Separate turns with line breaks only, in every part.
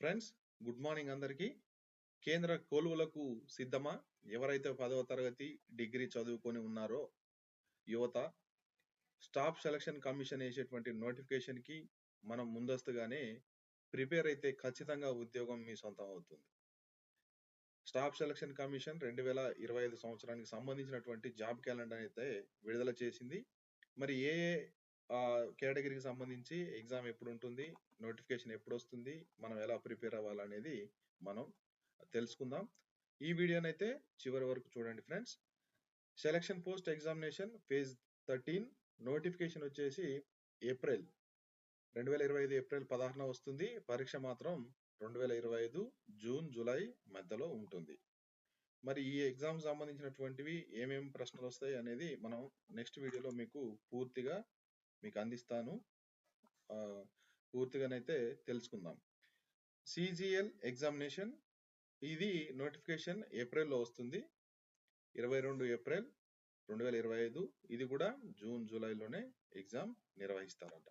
Friends, good morning అందరికీ. కేంద్ర కొలువులకు సిద్ధమా? ఎవరైతే 10వ తరగతి డిగ్రీ చదువుకొని ఉన్నారో యువత, స్టాఫ్ సెలక్షన్ కమిషన్ వేసేటువంటి నోటిఫికేషన్ కి మనం ముందస్తుగానే ప్రిపేర్ అయితే ఖచ్చితంగా ఉద్యోగం మీ సొంతం అవుతుంది. స్టాఫ్ సెలక్షన్ కమిషన్ 2025 సంవత్సరానికి సంబంధించినటువంటి జాబ్ క్యాలెండర్ అయితే విడుదల చేసింది. మరి ఏ కేటగిరీకి సంబంధించి ఎగ్జామ్ ఎప్పుడు ఉంటుంది, నోటిఫికేషన్ ఎప్పుడు వస్తుంది, మనం ఎలా ప్రిపేర్ అవ్వాలనేది మనం తెలుసుకుందాం. ఈ వీడియోనైతే చివరి వరకు చూడండి friends. Selection post examination phase 13 notification వచ్చేసి ఏప్రిల్ 2025 ఏప్రిల్ 16న వస్తుంది. పరీక్ష మాత్రం 2025 జూన్ జూలై మధ్యలో ఉంటుంది. మరి ఈ ఎగ్జామ్ సంబంధించినటువంటివి ఏమేమి ప్రశ్నలు వస్తాయి అనేది మనం నెక్స్ట్ వీడియోలో పూర్తిగా మీకు అందిస్తాను. పూర్తిగానైతే తెలుసుకుందాం. సిజిఎల్ ఎగ్జామినేషన్, ఇది నోటిఫికేషన్ ఏప్రిల్లో వస్తుంది. 22 ఏప్రిల్ 2025. ఇది కూడా జూన్ జూలైలోనే ఎగ్జామ్ నిర్వహిస్తారట.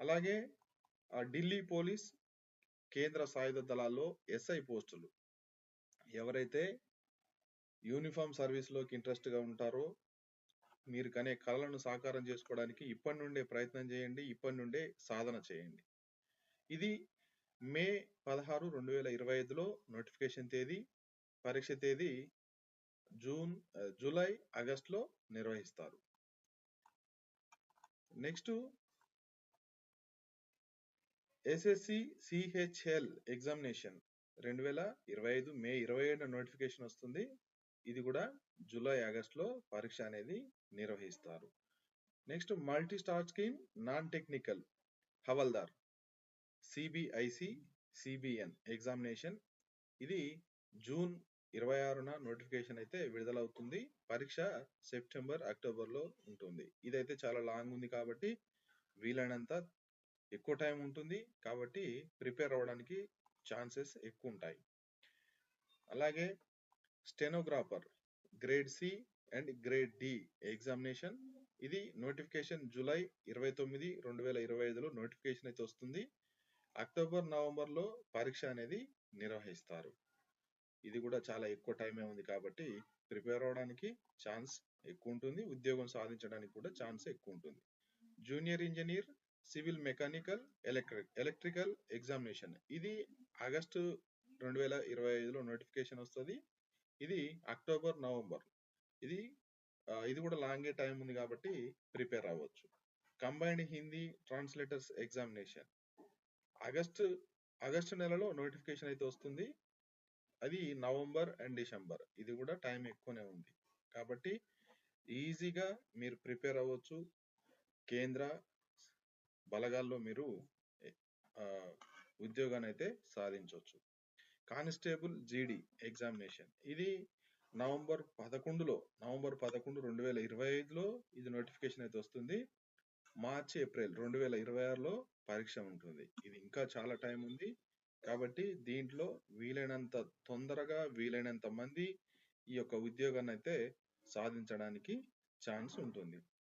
అలాగే ఢిల్లీ పోలీస్ కేంద్ర సాయుధ దళాల్లో ఎస్ఐ పోస్టులు, ఎవరైతే యూనిఫామ్ సర్వీస్ లోకి ఇంట్రెస్ట్ గా ఉంటారో, మీరు కనే కళలను సాకారం చేసుకోవడానికి ఇప్పటి నుండే ప్రయత్నం చేయండి, ఇప్పటి నుండే సాధన చేయండి. ఇది మే 16, 2025లో నోటిఫికేషన్ తేదీ. పరీక్ష తేదీ జూలై ఆగస్టులో నిర్వహిస్తారు. నెక్స్ట్ ఎస్ఎస్సి సిహెచ్ఎల్ ఎగ్జామినేషన్ 2025 మే 27న నోటిఫికేషన్ వస్తుంది. ఇది కూడా జూలై ఆగస్టులో పరీక్ష అనేది నిర్వహిస్తారు. Next multi star scheme non technical havildar CBIC CBN examination, ఇది జూన్ 26న నోటిఫికేషన్ అయితే విడుదలవుతుంది. పరీక్ష సెప్టెంబర్ అక్టోబర్లో ఉంటుంది. ఇదైతే చాలా లాంగ్ ఉంది కాబట్టి వీలైనంత ఎక్కువ టైం ఉంటుంది, కాబట్టి ప్రిపేర్ అవ్వడానికి ఛాన్సెస్ ఎక్కువ ఉంటాయి. అలాగే stenographer grade C and grade D examination, ఇది నోటిఫికేషన్ జూలై 29, 2025లో నోటిఫికేషన్ అయితే వస్తుంది. అక్టోబర్ నవంబర్లో పరీక్ష అనేది నిర్వహిస్తారు. ఇది కూడా చాలా ఎక్కువ టైమే ఉంది కాబట్టి ప్రిపేర్ అవ్వడానికి ఛాన్స్ ఎక్కువ ఉంటుంది, ఉద్యోగం సాధించడానికి కూడా ఛాన్స్ ఎక్కువ ఉంటుంది. Junior engineer civil mechanical electrical examination, ఇది ఆగస్టు 2025లో నోటిఫికేషన్ వస్తుంది. ఇది అక్టోబర్ నవంబర్, ఇది కూడా లాంగే టైం ఉంది కాబట్టి ప్రిపేర్ అవ్వచ్చు. Combined Hindi translators examination, August నెలలో నోటిఫికేషన్ అయితే వస్తుంది. అది నవంబర్ అండ్ డిసెంబర్, ఇది కూడా టైం ఎక్కువనే ఉంది కాబట్టి ఈజీగా మీరు ప్రిపేర్ అవ్వచ్చు. కేంద్ర బలగాల్లో మీరు ఉద్యోగాన్ని అయితే సాధించవచ్చు. కానిస్టేబుల్ జీడి ఎగ్జామినేషన్, ఇది నవంబర్ 11, 2025లో ఇది నోటిఫికేషన్ అయితే వస్తుంది. మార్చి ఏప్రిల్ 2026లో పరీక్ష ఉంటుంది. ఇది ఇంకా చాలా టైం ఉంది కాబట్టి దీంట్లో వీలైనంత తొందరగా వీలైనంత మంది ఈ యొక్క ఉద్యోగాన్ని అయితే సాధించడానికి ఛాన్స్ ఉంటుంది.